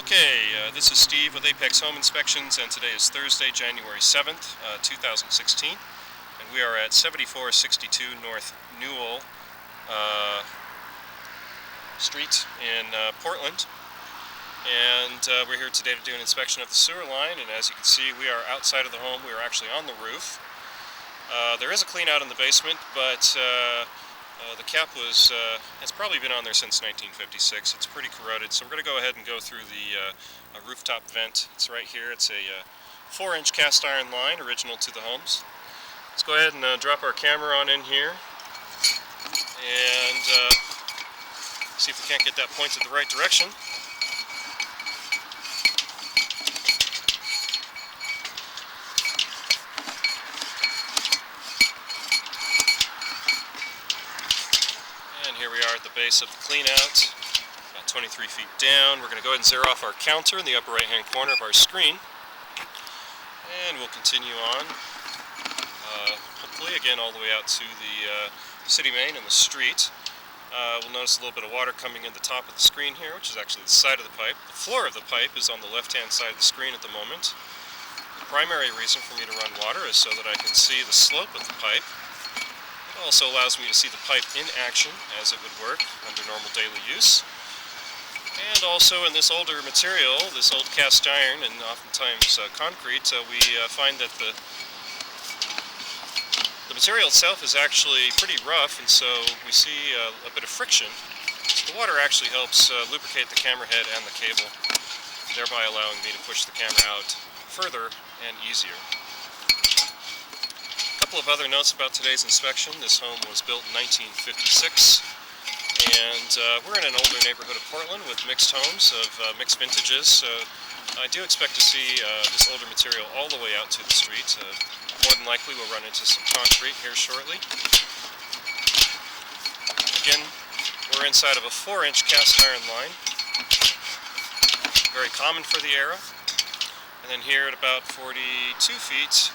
This is Steve with Apex Home Inspections, and today is Thursday, January 7th, 2016, and we are at 7462 North Newell Street in Portland, and we're here today to do an inspection of the sewer line. And as you can see, we are outside of the home. We are actually on the roof. There is a clean out in the basement, but the cap it's probably been on there since 1956. It's pretty corroded, so we're going to go ahead and go through the rooftop vent. It's right here. It's a 4-inch cast iron line, original to the homes. Let's go ahead and drop our camera on in here and see if we can't get that pointed the right direction. Here we are at the base of the clean out, about 23 feet down. We're going to go ahead and zero off our counter in the upper right hand corner of our screen, and we'll continue on, hopefully again all the way out to the city main and the street. We'll notice a little bit of water coming in the top of the screen here, which is actually the side of the pipe. The floor of the pipe is on the left hand side of the screen at the moment. The primary reason for me to run water is so that I can see the slope of the pipe. It also allows me to see the pipe in action as it would work under normal daily use. And also in this older material, this old cast iron and oftentimes concrete, we find that the material itself is actually pretty rough, and so we see a bit of friction. So the water actually helps lubricate the camera head and the cable, thereby allowing me to push the camera out further and easier. A couple of other notes about today's inspection. This home was built in 1956, and we're in an older neighborhood of Portland with mixed homes of mixed vintages, so I do expect to see this older material all the way out to the street. More than likely we'll run into some concrete here shortly. Again, we're inside of a 4-inch cast iron line, very common for the era. And then here at about 42 feet,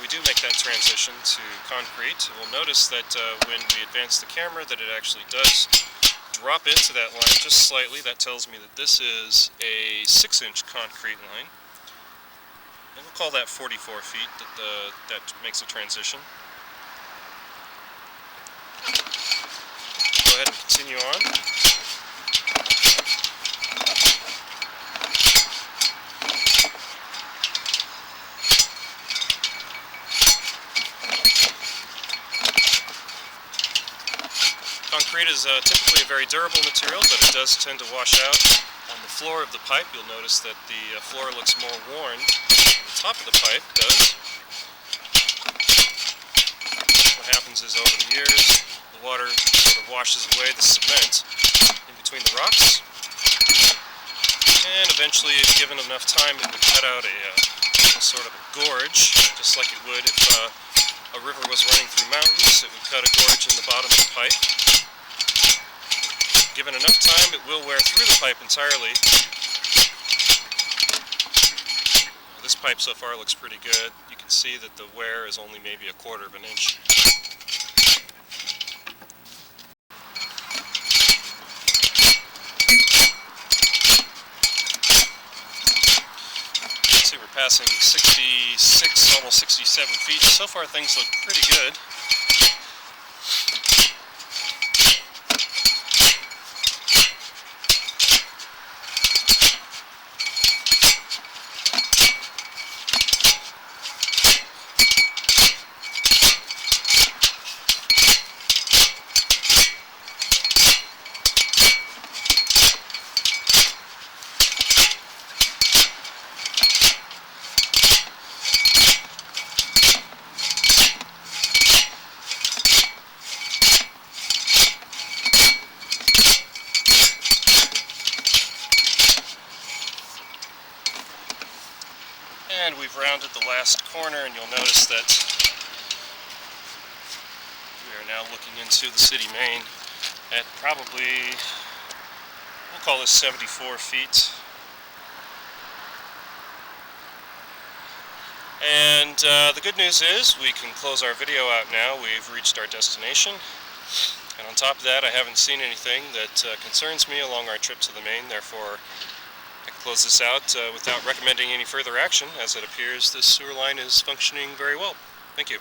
we do make that transition to concrete. We'll notice that when we advance the camera that it actually does drop into that line just slightly. That tells me that this is a 6-inch concrete line. And we'll call that 44 feet that makes a transition. Go ahead and continue on. Concrete is typically a very durable material, but it does tend to wash out on the floor of the pipe. You'll notice that the floor looks more worn than the top of the pipe does. What happens is over the years, the water sort of washes away the cement in between the rocks, and eventually, if given enough time, it would cut out a sort of a gorge, just like it would if a river was running through mountains. It would cut a gorge in the bottom of the pipe. Given enough time, it will wear through the pipe entirely. This pipe so far looks pretty good. You can see that the wear is only maybe 1/4 of an inch. Let's see, we're passing 66, almost 67 feet. So far things look pretty good. And we've rounded the last corner, and you'll notice that we are now looking into the city main at probably, we'll call this 74 feet. And the good news is we can close our video out now. We've reached our destination. And on top of that, I haven't seen anything that concerns me along our trip to the main. Therefore, I can close this out without recommending any further action, as it appears this sewer line is functioning very well. Thank you.